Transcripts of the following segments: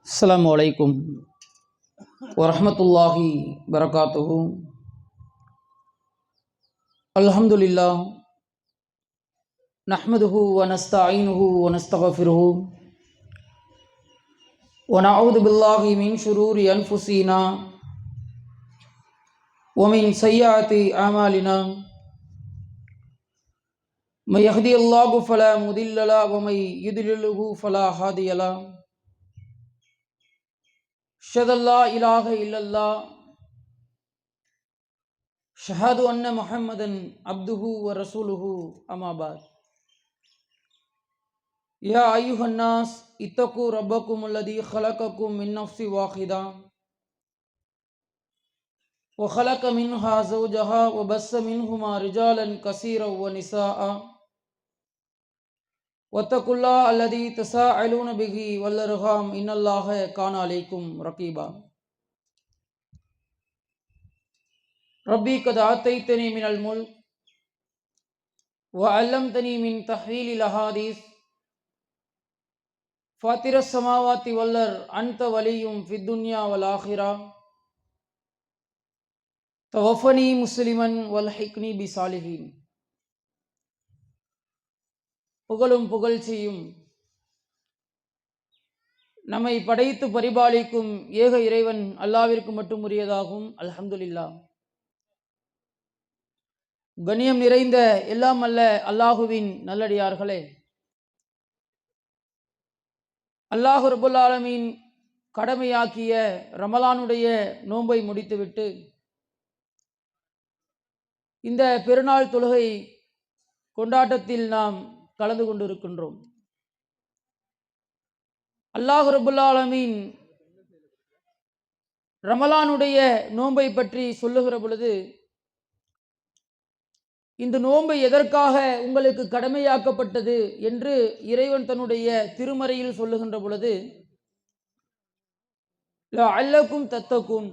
அஸ்ஸலாமு அலைக்கும் வரஹ்மத்துல்லாஹி வரகாத்துஹு. அல்ஹம்துலில்லாஹ் நஹ்மதுஹு வ நஸ்தஈனுஹு வ நஸ்தக்ஃபிருஹு வ நஅஊது பில்லாஹி மின் ஷுரூரி அன்ஃபுஸினா வ மின் ஸய்யிஆத்தி அமாலினா. மை யஹ்தியல்லாஹு ஃபலா முதில்ல லஹு வ மை யுத்லில்ஹு ஃபலா ஹாதிய லஹு. அஷ்ஹது அல்லா இலாஹ இல்லல்லாஹ் ஷஹது அன்ன முஹம்மதன் அப்துஹு வ ரசூலுஹு அம்மா பாத். யா அய்யுஹன் நாஸ் இத்தகு ரப்பக்கும் அல்லதி ஹலகக்கும் மின் நஃப்ஸி வாஹிதா வ ஹலக மின்ஹா ஸௌஜஹா வ பஸ்ஸ மின்ஹுமா ரிஜாலன் கஸீரன் வ நிஸாஅ வத்தகுல்லாஹ அல்லதி தஸாஅலூன பிஹி வல் அர்ஹாம் இன்னல்லாஹ கான அலைக்கும் ரகீபா. ரப்பி கத் ஆத்தைத்தனி மினல் முல்க் வ அல்லம்தனி மின் தஹ்வீலில் அஹாதீஸ் ஃபாத்திரஸ் ஸமாவாத்தி வல் அர்த் அன்த வலியும் ஃபித் துன்யா வல் ஆখিরা தவஃபனி முஸ்லிமன் வல் ஹிக்னி பி சாலிஹீன். புகழும் புகழ்ச்சியும் நம்மை படைத்து பரிபாலிக்கும் ஏக இறைவன் அல்லாவிற்கு மட்டும் உரியதாகும். அல்ஹம்துலில்லாஹ். கண்ணியம் நிறைந்த எல்லாம் அல்ல அல்லாஹுவின் நல்லடியார்களே, அல்லாஹு ரப்புல் ஆலமீன் கடமையாக்கிய ரமலானுடைய நோன்பை முடித்துவிட்டு இந்த பெருநாள் தொழுகை கொண்டாட்டத்தில் நாம் கலந்து கொண்டிருக்கின்றோம். அல்லாஹு ரப்புல் ஆலமீன் ரமலானுடைய நோன்பை பற்றி சொல்லுகிற பொழுது, இந்த நோன்பு எதற்காக உங்களுக்கு கடமையாக்கப்பட்டது என்று இறைவன் தன்னுடைய திருமறையில் சொல்லுகின்ற பொழுது, லஅல்லக்கும் தத்தக்கும்,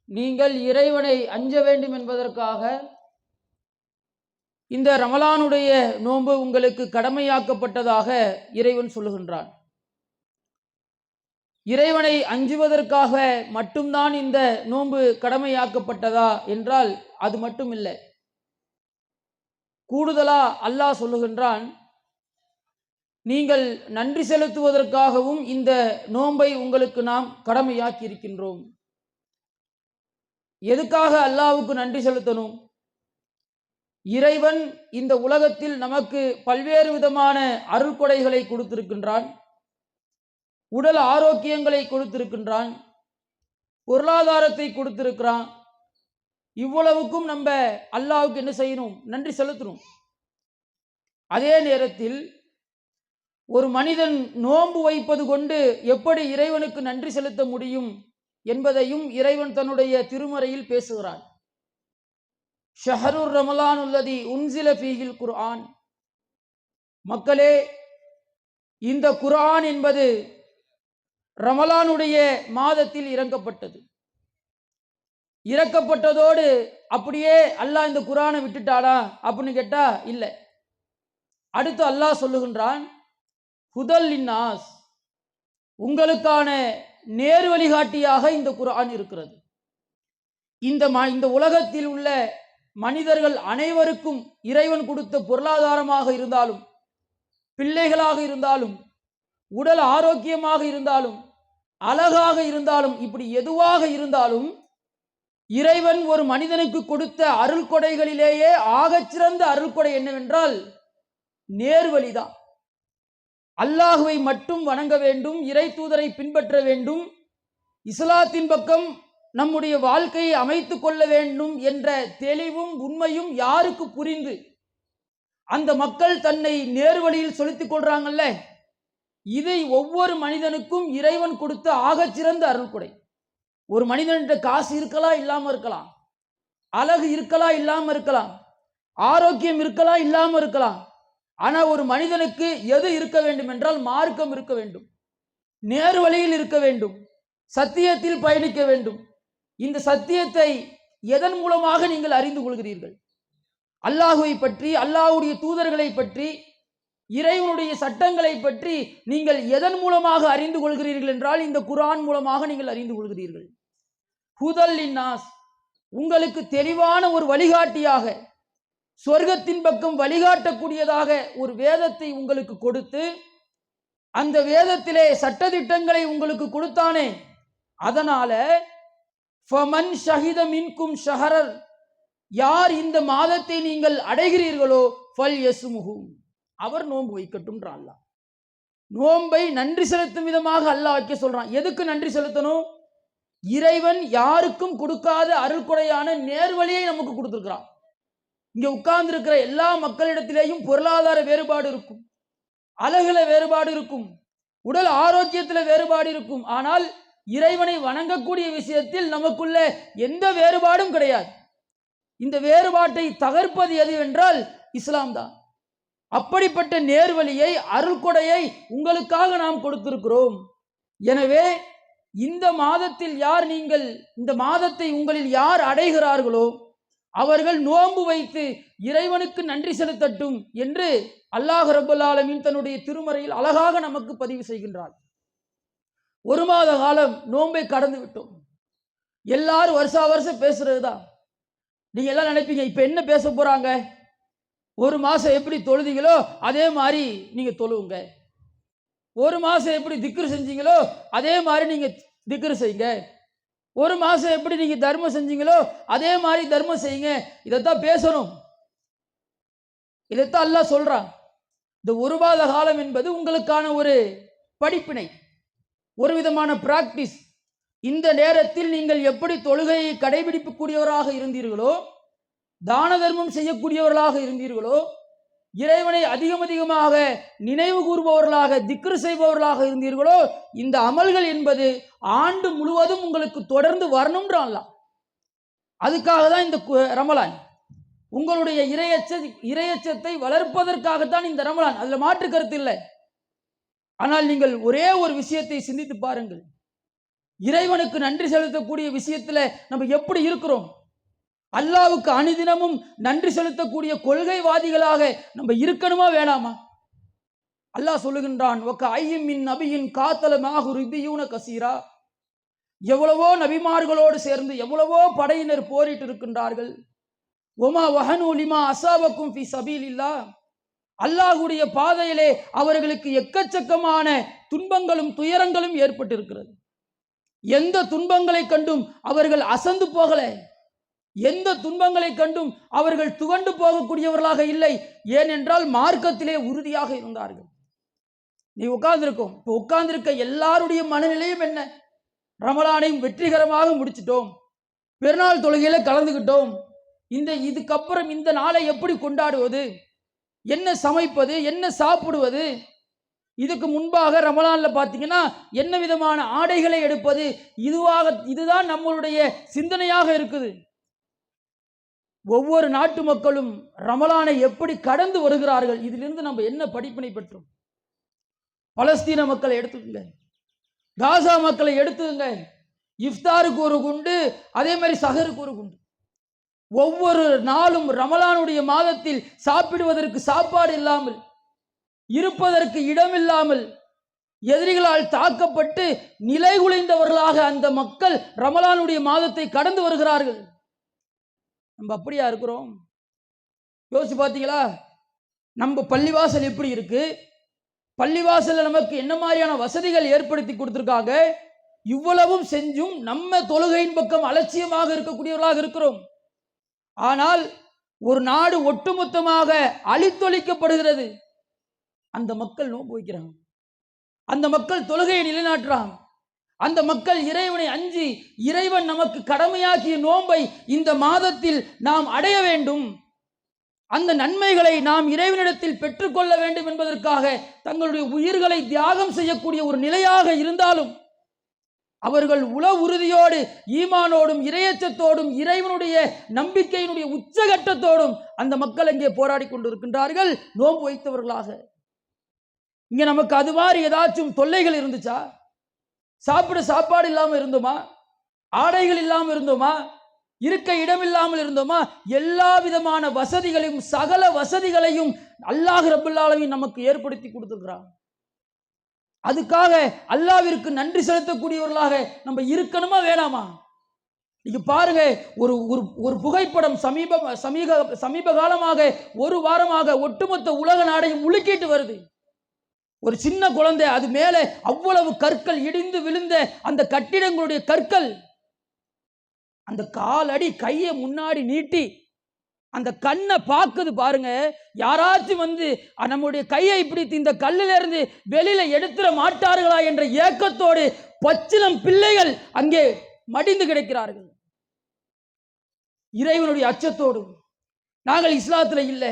நீங்கள் இறைவனை அஞ்ச வேண்டும் என்பதற்காக இந்த ரமலானுடைய நோன்பு உங்களுக்கு கடமையாக்கப்பட்டதாக இறைவன் சொல்லுகின்றான். இறைவனை அஞ்சுவதற்காக மட்டும்தான் இந்த நோன்பு கடமையாக்கப்பட்டதா என்றால் அது மட்டும் இல்லை. கூடுதலா அல்லாஹ் சொல்லுகின்றான், நீங்கள் நன்றி செலுத்துவதற்காகவும் இந்த நோன்பை உங்களுக்கு நாம் கடமையாக்கி இருக்கின்றோம். எதுக்காக அல்லாஹ்வுக்கு நன்றி செலுத்தணும்? இறைவன் இந்த உலகத்தில் நமக்கு பல்வேறு விதமான அருள்கொடைகளை கொடுத்திருக்கின்றான், உடல் ஆரோக்கியங்களை கொடுத்திருக்கின்றான், பொருளாதாரத்தை கொடுத்திருக்கிறான். இவ்வளவுக்கும் நம்ம அல்லாஹ்வுக்கு என்ன செய்யணும்? நன்றி செலுத்தணும். அதே நேரத்தில் ஒரு மனிதன் நோன்பு வைப்பது கொண்டு எப்படி இறைவனுக்கு நன்றி செலுத்த முடியும் என்பதையும் இறைவன் தன்னுடைய திருமறையில் பேசுகிறான். ஷஹருர் ரமலான் உள்ளதி உன்சில ஃபீஹில் குர்ஆன். மக்களே, இந்த குர்ஆன் என்பது ரமலானுடைய மாதத்தில் இறக்கப்பட்டது. இறக்கப்பட்டதோடு அப்படியே அல்லாஹ் இந்த குர்ஆனை விட்டுட்டானா அப்படின்னு கேட்டா இல்லை. அடுத்து அல்லாஹ் சொல்லுகின்றான், ஹுதல் லின்னாஸ், உங்களுக்கான நேர் வழிகாட்டியாக இந்த குர்ஆன் இருக்கிறது. இந்த உலகத்தில் உள்ள மனிதர்கள் அனைவருக்கும் இறைவன் கொடுத்த பொருளாதாரமாக இருந்தாலும், பிள்ளைகளாக இருந்தாலும், உடல் ஆரோக்கியமாக இருந்தாலும், அழகாக இருந்தாலும், இப்படி எதுவாக இருந்தாலும் இறைவன் ஒரு மனிதனுக்கு கொடுத்த அருள்கொடைகளிலேயே ஆகச்சிறந்த அருள்கொடை என்னவென்றால் நேர்வழிதான். அல்லாஹுவை மட்டும் வணங்க வேண்டும், இறை தூதரை பின்பற்ற வேண்டும், இஸ்லாத்தின் பக்கம் நம்முடைய வாழ்க்கையை அமைத்து கொள்ள வேண்டும் என்ற தெளிவும் உண்மையும் யாருக்கு புரிந்து அந்த மக்கள் தன்னை நேர்வழியில் செலுத்திக் கொள்றாங்கல்ல, இதை ஒவ்வொரு மனிதனுக்கும் இறைவன் கொடுத்த ஆகச்சிறந்த அருள்கொடை. ஒரு மனிதன்கிட்ட காசு இருக்கலாம், இல்லாம இருக்கலாம், அழகு இருக்கலாம், இல்லாம இருக்கலாம், ஆரோக்கியம் இருக்கலாம், இல்லாம இருக்கலாம். ஆனா ஒரு மனிதனுக்கு எது இருக்க வேண்டும் என்றால் மார்க்கம் இருக்க வேண்டும், நேர் வழியில் இருக்க வேண்டும், சத்தியத்தில் பயணிக்க வேண்டும். இந்த சத்தியத்தை எதன் மூலமாக நீங்கள் அறிந்து கொள்கிறீர்கள்? அல்லாஹுவை பற்றி, அல்லாஹ்வுடைய தூதர்களை பற்றி, இறைவனுடைய சட்டங்களை பற்றி நீங்கள் எதன் மூலமாக அறிந்து கொள்கிறீர்கள் என்றால் இந்த குர்ஆன் மூலமாக நீங்கள் அறிந்து கொள்கிறீர்கள். ஹுதல் லின்னாஸ், உங்களுக்கு தெளிவான ஒரு வழிகாட்டியாக, சொர்க்கத்தின் பக்கம் வழிகாட்டக்கூடியதாக ஒரு வேதத்தை உங்களுக்கு கொடுத்து, அந்த வேதத்திலே சட்டதிட்டங்களை உங்களுக்கு கொடுத்தானே, அதனால ஃபமன் ஷஹித மின்கும் ஷஹரர், யார் இந்த மாதத்தை நீங்கள் அடைகிறீர்களோ ஃபல் யஸ்முஹு, அவர் நோன்பு வைக்கட்டும். அல்லாஹ் நோன்பை நன்றி செலுத்தும் விதமாக அல்லாஹ் வைக்க சொல்றான். எதுக்கு நன்றி செலுத்தணும்? இறைவன் யாருக்கும் கொடுக்காத அருள்கொடையான நேர்வழியை நமக்கு கொடுத்திருக்கிறான். இங்க உட்கார்ந்து இருக்கிற எல்லா மக்களிடத்திலேயும் பொருளாதார வேறுபாடு இருக்கும், அழகுல வேறுபாடு இருக்கும், உடல் ஆரோக்கியத்தில் வேறுபாடு இருக்கும். ஆனால் இறைவனை வணங்கக்கூடிய விஷயத்தில் நமக்குள்ள எந்த வேறுபாடும் கிடையாது. இந்த வேறுபாட்டை தகர்ப்பது எது என்றால் இஸ்லாம் தான். அப்படிப்பட்ட நேர்வழியை, அருள்கொடையை உங்களுக்காக நாம் கொடுத்திருக்கிறோம். எனவே இந்த மாதத்தில் இந்த மாதத்தை உங்களில் யார் அடைகிறார்களோ அவர்கள் நோன்பு வைத்து இறைவனுக்கு நன்றி செலுத்தட்டும் என்று அல்லாஹ் ரப்பல் ஆலமீன் தன்னுடைய திருமறையில் அழகாக நமக்கு பதிவு செய்கின்றார். ஒரு மாத காலம் நோன்பை கடந்து விட்டோம். எல்லாரும் வருஷா வருஷம் பேசுறது தான். நீங்க எல்லாம் நினைப்பீங்க இப்ப என்ன பேச போறாங்க, ஒரு மாசம் எப்படி தொழுதீங்களோ அதே மாதிரி நீங்க தொழுவுங்க, ஒரு மாசம் எப்படி திக்ரு செஞ்சீங்களோ அதே மாதிரி நீங்க திக்ரு செய்யுங்க, ஒரு மாசம் எப்படி நீங்க தர்மம் செஞ்சீங்களோ அதே மாதிரி தர்மம் செய்யுங்க. இதைத்தான் பேசணும், இதைத்தான் அல்லாஹ் சொல்றான். இந்த ஒரு மாத காலம் என்பது உங்களுக்கான ஒரு படிப்பினை, ஒரு விதமான பிராக்டிஸ். இந்த நேரத்தில் நீங்கள் எப்படி தொழுகையை கடைபிடிக்கக்கூடியவராக இருந்தீர்களோ, தான தர்மம் செய்யக்கூடியவர்களாக இருந்தீர்களோ, இறைவனை அதிகமாக நினைவு கூறுபவர்களாக, திக்ரு செய்பவர்களாக இருந்தீர்களோ, இந்த அமல்கள் என்பது ஆண்டு முழுவதும் உங்களுக்கு தொடர்ந்து வரணும்ன்றான். அதுக்காக தான் இந்த ரமலான். உங்களுடைய இறையச்சத்தை வளர்ப்பதற்காகத்தான் இந்த ரமலான், அதுல மாற்று கருத்து இல்லை. ஆனால் நீங்கள் ஒரே ஒரு விஷயத்தை சிந்தித்து பாருங்கள், இறைவனுக்கு நன்றி செலுத்தக்கூடிய விஷயத்துல நம்ம எப்படி இருக்கிறோம்? அல்லாவுக்கு அனுதினமும் நன்றி செலுத்தக்கூடிய கொள்கைவாதிகளாக நம்ம இருக்கணுமா வேணாமா? அல்லாஹ் சொல்லுகின்றான், கசீரா, எவ்வளவோ நபிமார்களோடு சேர்ந்து எவ்வளவோ படையினர் போரிட்டு இருக்கின்றார்கள். ஒமா வஹனு லிமா அஸாபக்கும் ஃபீ ஸபீலில்லாஹ், அல்லாஹ்வுடைய பாதையிலே அவர்களுக்கு எக்கச்சக்கமான துன்பங்களும் துயரங்களும் ஏற்பட்டிருக்கிறது. எந்த துன்பங்களை கண்டும் அவர்கள் அசந்து போகல, எந்த துன்பங்களை கண்டும் அவர்கள் துவண்டு போகக்கூடியவர்களாக இல்லை. ஏனென்றால் மார்க்கத்திலே உறுதியாக இருந்தார்கள். நீ உட்கார்ந்திருக்கோம், இப்போ உட்கார்ந்திருக்க எல்லாருடைய மனநிலையும் என்ன? ரமலானையும் வெற்றிகரமாக முடிச்சிட்டோம், பெருநாள் தொழுகையில கலந்துகிட்டோம், இதுக்கப்புறம் இந்த நாளை எப்படி கொண்டாடுவது, என்ன சமைப்பது, என்ன சாப்பிடுவது, இதுக்கு முன்பாக ரமலான்ல பார்த்தீங்கன்னா என்ன விதமான ஆடைகளை எடுப்பது, இதுதான் நம்மளுடைய சிந்தனையாக இருக்குது. ஒவ்வொரு நாட்டு மக்களும் ரமலானை எப்படி கடந்து வருகிறார்கள், இதிலிருந்து நம்ம என்ன படிப்பினை பெற்றோம்? பலஸ்தீன மக்களை எடுத்துக்கங்க, காசா மக்களை எடுத்துக்கங்க. இஃப்தாருக்கு ஒரு குண்டு, அதே மாதிரி சஹருக்கு ஒரு குண்டு. ஒவ்வொரு நாளும் ரமலானுடைய மாதத்தில் சாப்பிடுவதற்கு சாப்பாடு இல்லாமல், இருப்பதற்கு இடமில்லாமல், எதிரிகளால் தாக்கப்பட்டு நிலை குலைந்தவர்களாக அந்த மக்கள் ரமலானுடைய மாதத்தை கடந்து வருகிறார்கள். நம்ம அப்படியா இருக்கிறோம்? யோசிச்சு பார்த்தீங்களா? நம்ம பள்ளிவாசல் எப்படி இருக்கு? பள்ளிவாசல்ல நமக்கு என்ன மாதிரியான வசதிகள் ஏற்படுத்தி கொடுத்திருக்காங்க? இவ்வளவும் செஞ்சும் நம்ம தொழுகையின் பக்கம் அலட்சியமாக இருக்கக்கூடியவர்களாக இருக்கிறோம். ஆனால் ஒரு நாடு ஒட்டுமொத்தமாக அழித்தொழிக்கப்படுகிறது, அந்த மக்கள் நோன்பு வைக்கிறாங்க, அந்த மக்கள் தொழுகையை நிலைநாட்டுறாங்க, அந்த மக்கள் இறைவனை அஞ்சி இறைவன் நமக்கு கடமையாக்கிய நோன்பை இந்த மாதத்தில் நாம் அடைய வேண்டும், அந்த நன்மைகளை நாம் இறைவனிடத்தில் பெற்றுக்கொள்ள வேண்டும் என்பதற்காக தங்களுடைய உயிர்களை தியாகம் செய்யக்கூடிய ஒரு நிலையாக இருந்தாலும் அவர்கள் உள உறுதியோடு, ஈமானோடும், இறையச்சத்தோடும், இறைவனுடைய நம்பிக்கையினுடைய உச்சகட்டத்தோடும் அந்த மக்கள் இங்கே போராடி கொண்டிருக்கின்றார்கள், நோன்பு வைத்தவர்களாக. இங்க நமக்கு அது மாதிரி ஏதாச்சும் தொல்லைகள் இருந்துச்சா? சாப்பாடு இல்லாம இருந்தோமா? ஆடைகள் இல்லாம இருந்தோமா? இருக்க இடமில்லாமல் இருந்தோமா? எல்லா விதமான வசதிகளையும் சகல வசதிகளையும் அல்லாஹ் ரப்பல் ஆலமீன் நமக்கு ஏற்படுத்தி கொடுத்திருக்கிறான். அதுக்காக அல்லாஹ்விற்கு நன்றி செலுத்தக்கூடியவர்களாக நம்ம இருக்கணுமா வேணாமா? நீங்க பாருங்க, ஒரு ஒரு புகைப்படம் சமீப காலமாக ஒரு வாரமாக ஒட்டுமொத்த உலக நாடையும் உலுக்கிட்டு வருது. ஒரு சின்ன குழந்தை, அது மேலே அவ்வளவு கற்கள் இடிந்து விழுந்த அந்த கட்டிடங்களுடைய கற்கள், அந்த காலடி கையை முன்னாடி நீட்டி அந்த கண்ணை பார்க்குது பாருங்க. யாராச்சும் வந்து நம்முடைய கையை இப்படி இந்த கல்லில் இருந்து வெளியில எடுத்துட மாட்டார்களா என்ற ஏக்கத்தோடு பச்சிலம் பிள்ளைகள் அங்கே மடிந்து கிடக்கிறார்கள். இறைவனுடைய அச்சத்தோடு. நாங்கள் இஸ்லாத்துல இல்லை,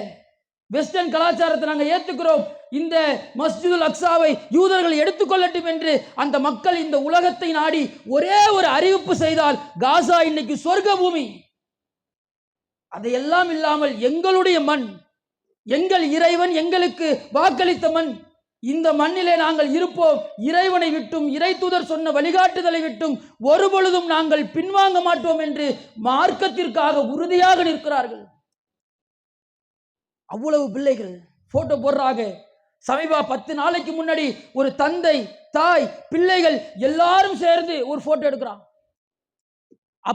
வெஸ்டர்ன் கலாச்சாரத்தை நாங்கள் ஏற்றுக்கிறோம், இந்த மஸ்ஜிதுல் அக்ஸாவை யூதர்கள் எடுத்துக்கொள்ளட்டும் என்று அந்த மக்கள் இந்த உலகத்தை நாடி ஒரே ஒரு அறிவிப்பு செய்தால் காசா இன்னைக்கு சொர்க்க பூமி. அதையெல்லாம் இல்லாமல் எங்களுடைய மண், எங்கள் இறைவன் எங்களுக்கு வாக்களித்த மண், இந்த மண்ணிலே நாங்கள் இருப்போம், இறைவனை விட்டும் இறை தூதர் சொன்ன வழிகாட்டுதலை விட்டும் ஒரு பொழுதும் நாங்கள் பின்வாங்க மாட்டோம் என்று மார்க்கத்திற்காக உறுதியாக நிற்கிறார்கள். அவ்வளவு பிள்ளைகள் போட்டோ போடுறாங்க. சமீப 10 நாளைக்கு முன்னாடி ஒரு தந்தை, தாய், பிள்ளைகள் எல்லாரும் சேர்ந்து ஒரு போட்டோ எடுக்கிறான்.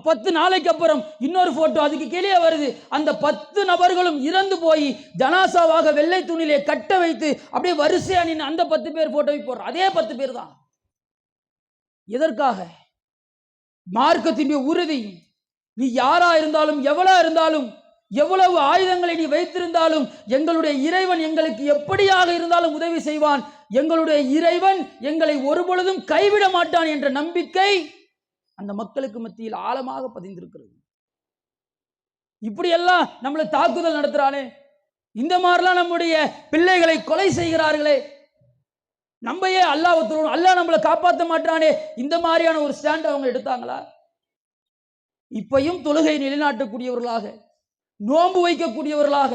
10 நாளைக்கு அப்புறம் இன்னொரு போட்டோ அதுக்கு கீழே வருது. அந்த 10 நபர்களும் இறந்து போய் ஜனாசாவாக வெள்ளை துணியிலே கட்ட வைத்து அப்படியே வரிசையா நின்று அந்த 10 பேர் போட்டோவை போடுற அதே 10 பேர் தான். எதற்காக? மார்க்கத்தின் உறுதி. நீ யாரா இருந்தாலும் எவ்வளவு இருந்தாலும் எவ்வளவு ஆயுதங்களை நீ வைத்திருந்தாலும் எங்களுடைய இறைவன் எங்களுக்கு எப்படியாக இருந்தாலும் உதவி செய்வான், எங்களுடைய இறைவன் எங்களை ஒரு பொழுதும் கைவிட மாட்டான் என்ற நம்பிக்கை அந்த மக்களுக்கு மத்தியில் ஆழமாக பதிந்திருக்கிறது. இப்படியெல்லாம் நம்மளை தாக்குதல் நடத்துறானே, இந்த மாதிரிலாம் நம்முடைய பிள்ளைகளை கொலை செய்கிறார்களே, நம்ம ஏன் அல்லாஹ் நம்மளை காப்பாற்ற மாட்டானே, இந்த மாதிரியான ஒரு ஸ்டாண்ட் அவங்க எடுத்தாங்களா? இப்பையும் தொழுகை நிலைநாட்டக்கூடியவர்களாக, நோன்பு வைக்கக்கூடியவர்களாக,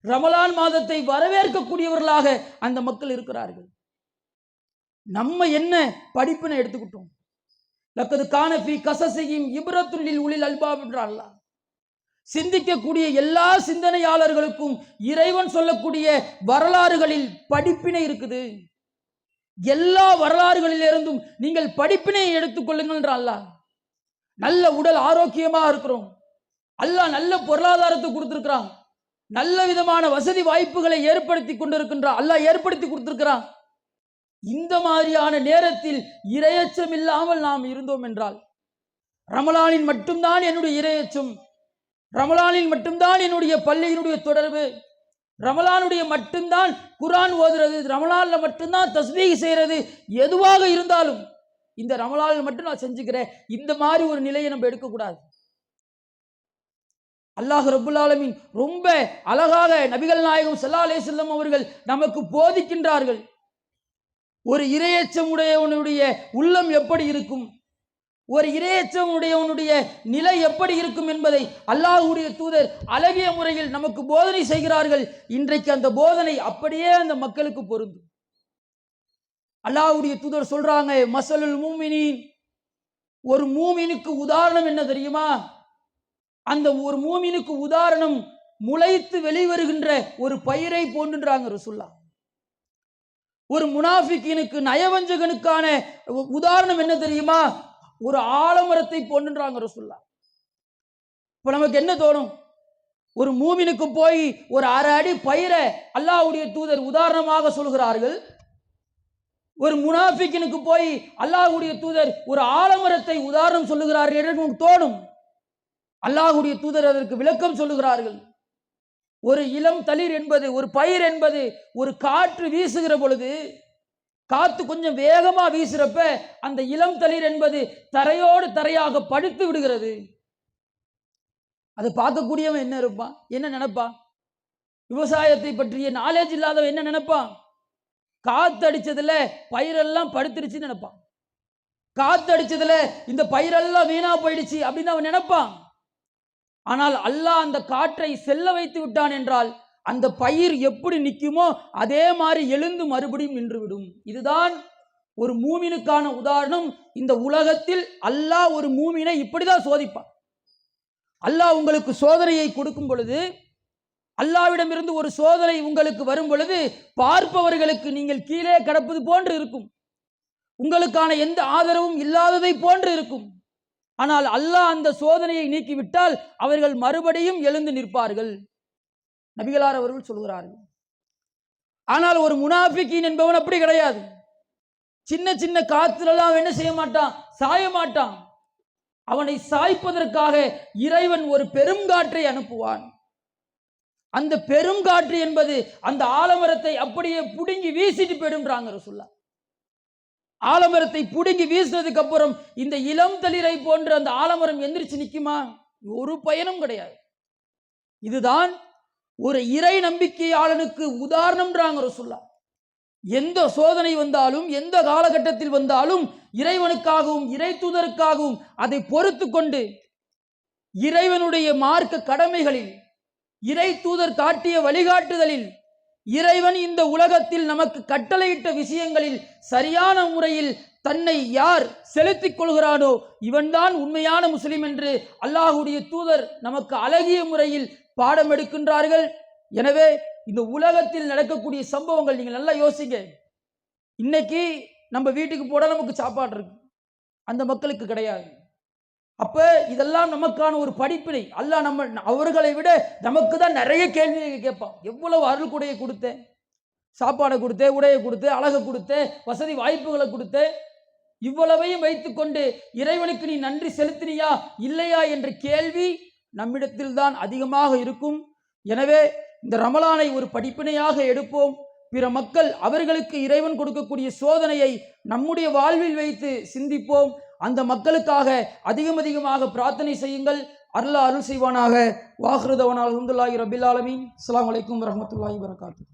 ரமலான் மாதத்தை வரவேற்கக்கூடியவர்களாக அந்த மக்கள் இருக்கிறார்கள். நம்ம என்ன படிப்பினை எடுத்துக்கிட்டோம்? லக்கது கான ஃபீ கஸஸிஹிம் இப்ரத்துன் லில் உலில் அல்பாப் என்ற அல்லாஹ். சிந்திக்கக்கூடிய எல்லா சிந்தனையாளர்களுக்கும் இறைவன் சொல்லக்கூடிய வரலாறுகளில் படிப்பினை இருக்குது. எல்லா வரலாறுகளிலிருந்தும் நீங்கள் படிப்பினை எடுத்துக்கொள்ளுங்கள் என்ற அல்லாஹ். நல்ல உடல் ஆரோக்கியமா இருக்கிறோம், அல்லாஹ் நல்ல பொருளாதாரத்தை கொடுத்திருக்கிறான், நல்ல விதமான வசதி வாய்ப்புகளை ஏற்படுத்தி கொண்டிருக்கின்றான், அல்லாஹ் ஏற்படுத்தி கொடுத்திருக்கிறான். இந்த மாதிரியான நேரத்தில் இரையச்சம் இல்லாமல் நாம் இருந்தோம் என்றால், ரமலானில் மட்டும்தான் என்னுடைய இரையச்சம், ரமலானில் மட்டும்தான் என்னுடைய பள்ளியினுடைய தொடர்பு, ரமலானுடைய மட்டும்தான் குர்ஆன் ஓதுறது, ரமலான்ல மட்டும்தான் தஸ்பீஹ் செய்யறது, எதுவாக இருந்தாலும் இந்த ரமலானில் மட்டும் நான் செஞ்சுக்கிறேன், இந்த மாதிரி ஒரு நிலையை நம்ம எடுக்கக்கூடாது. அல்லாஹ் ரப்புல் ஆலமீன் ரொம்ப அழகாக நபிகள் நாயகம் ஸல்லல்லாஹு அலைஹி வஸல்லம் அவர்கள் நமக்கு போதிக்கின்றார்கள். ஒரு இரையச்சம் உடையவனுடைய உள்ளம் எப்படி இருக்கும், ஒரு இரையச்சம் உடையவனுடைய நிலை எப்படி இருக்கும் என்பதை அல்லாஹ்வுடைய தூதர் அழகிய முறையில் நமக்கு போதனை செய்கிறார்கள். இன்றைக்கு அந்த போதனை அப்படியே அந்த மக்களுக்கு பொருந்தும். அல்லாஹ்வுடைய தூதர் சொல்றாங்க, மஸலுல் மூமினீன், ஒரு மூமினுக்கு உதாரணம் என்ன தெரியுமா? அந்த ஒரு மூமினுக்கு உதாரணம் முளைத்து வெளிவருகின்ற ஒரு பயிரை போன்றுன்றாங்க ரசூலுல்லாஹ். ஒரு முனாஃபிக்கினுக்கு, நயவஞ்சகனுக்கான உதாரணம் என்ன தெரியுமா? ஒரு ஆலமரத்தை போன்றுன்றாங்க ரசூலுல்லாஹ். இப்ப நமக்கு என்ன தோணும்? ஒரு மூமினுக்கு போய் ஒரு அரை அடி பயிரை அல்லாஹ்வுடைய தூதர் உதாரணமாக சொல்கிறார்கள், ஒரு முனாஃபிக்கினுக்கு போய் அல்லாஹ்வுடைய தூதர் ஒரு ஆலமரத்தை உதாரணம் சொல்லுகிறார்கள் என்று நமக்கு தோணும். அல்லாஹ்வுடைய தூதர் அதற்கு விளக்கம் சொல்லுகிறார்கள். ஒரு இளம் தளிர் என்பது, ஒரு பயிர் என்பது, ஒரு காற்று வீசுகிற பொழுது, காத்து கொஞ்சம் வேகமா வீசுறப்ப அந்த இளம் தளிர் என்பது தரையோடு தரையாக படுத்து விடுகிறது. அதை பார்க்கக்கூடியவன் என்ன இருப்பான், என்ன நினைப்பான்? விவசாயத்தை பற்றிய நாலேஜ் இல்லாதவன் என்ன நினைப்பான்? காத்து அடிச்சதுல பயிரெல்லாம் படுத்துருச்சுன்னு நினைப்பான். காத்து அடிச்சதுல இந்த பயிரெல்லாம் வீணா போயிடுச்சு அப்படின்னு அவன் நினைப்பான். ஆனால் அல்லாஹ் அந்த காற்றை செல்ல வைத்து விட்டான் என்றால் அந்த பயிர் எப்படி நிற்குமோ அதே மாதிரி எழுந்து மறுபடியும் நின்றுவிடும். இதுதான் ஒரு மூமினுக்கான உதாரணம். இந்த உலகத்தில் அல்லாஹ் ஒரு மூமினை இப்படிதான் சோதிப்பான். அல்லாஹ் உங்களுக்கு சோதனையை கொடுக்கும் பொழுது, அல்லாஹ்விடமிருந்து ஒரு சோதனை உங்களுக்கு வரும் பொழுது, பார்ப்பவர்களுக்கு நீங்கள் கீழே கிடப்பது போன்று இருக்கும், உங்களுக்கான எந்த ஆதரவும் இல்லாததை போன்று இருக்கும். ஆனால் அல்லாஹ் அந்த சோதனையை நீக்கிவிட்டால் அவர்கள் மறுபடியும் எழுந்து நிற்பார்கள், நபிகளார் அவர்கள் சொல்கிறார்கள். ஆனால் ஒரு முனாஃபிகீன் என்பவன் அப்படி கிடையாது. சின்ன சின்ன காத்துலலாம் என்ன செய்ய மாட்டான், சாய மாட்டான். அவனை சாய்ப்பதற்காக இறைவன் ஒரு பெருங்காற்றை அனுப்புவான். அந்த பெருங்காற்று என்பது அந்த ஆலமரத்தை அப்படியே புடுங்கி வீசிட்டு போயிடும்ன்றாங்க ரசூலுல்லாஹ். ஆலமரத்தை புடுங்கி வீசினதுக்கு அப்புறம் இந்த இளம் தளிரை போன்ற அந்த ஆலமரம் எந்திரிச்சு நிக்குமா? ஒரு பயனும் கிடையாது. இதுதான் ஒரு இறை நம்பிக்கையாளனுக்கு உதாரணம்ன்றாங்க ரசூலுல்லாஹ். எந்த சோதனை வந்தாலும், எந்த காலகட்டத்தில் வந்தாலும், இறைவனுக்காகவும் இறை தூதருக்காகவும் அதை பொறுத்து கொண்டு இறைவனுடைய மார்க்க கடமைகளில், இறை தூதர் காட்டிய வழிகாட்டுதலில், இறைவன் இந்த உலகத்தில் நமக்கு கட்டளையிட்ட விஷயங்களில் சரியான முறையில் தன்னை யார் செலுத்திக் கொள்கிறானோ இவன்தான் உண்மையான முஸ்லிம் என்று அல்லாஹ்வுடைய தூதர் நமக்கு அழகிய முறையில் பாடம் எடுக்கின்றார்கள். எனவே இந்த உலகத்தில் நடக்கக்கூடிய சம்பவங்கள் நீங்கள் நல்லா யோசிங்க. இன்னைக்கு நம்ம வீட்டுக்கு போட நமக்கு சாப்பாடு இருக்கு, அந்த மக்களுக்கு கிடையாது. அப்ப இதெல்லாம் நமக்கான ஒரு படிப்பினை. அல்லாஹ் நம்ம அவர்களை விட நமக்கு தான் நிறைய கேள்விகள் கேட்பான். எவ்வளவு அருள் கொடையை கொடுத்தேன், சாப்பாடை கொடுத்தேன், உடையை கொடுத்தேன், அழகை கொடுத்தேன், வசதி வாய்ப்புகளை கொடுத்தேன், இவ்வளவையும் வைத்துக்கொண்டு இறைவனுக்கு நீ நன்றி செலுத்தினியா இல்லையா என்ற கேள்வி நம்மிடத்தில் தான் அதிகமாக இருக்கும். எனவே இந்த ரமலானை ஒரு படிப்பினையாக எடுப்போம். பிற மக்கள் அவர்களுக்கு இறைவன் கொடுக்கக்கூடிய சோதனையை நம்முடைய வாழ்வில் வைத்து சிந்திப்போம். அந்த மக்களுக்காக அதிகமாக பிரார்த்தனை செய்யுங்கள். அல்லாஹ் அருள் செய்வானாக. வாஹ்ரு தவானா அல்ஹம்துலில்லாஹி ரப்பில் ஆலமீன். அஸ்ஸலாமு அலைக்கும் வரஹ்மத்துல்லாஹி வபரகாத்துஹு.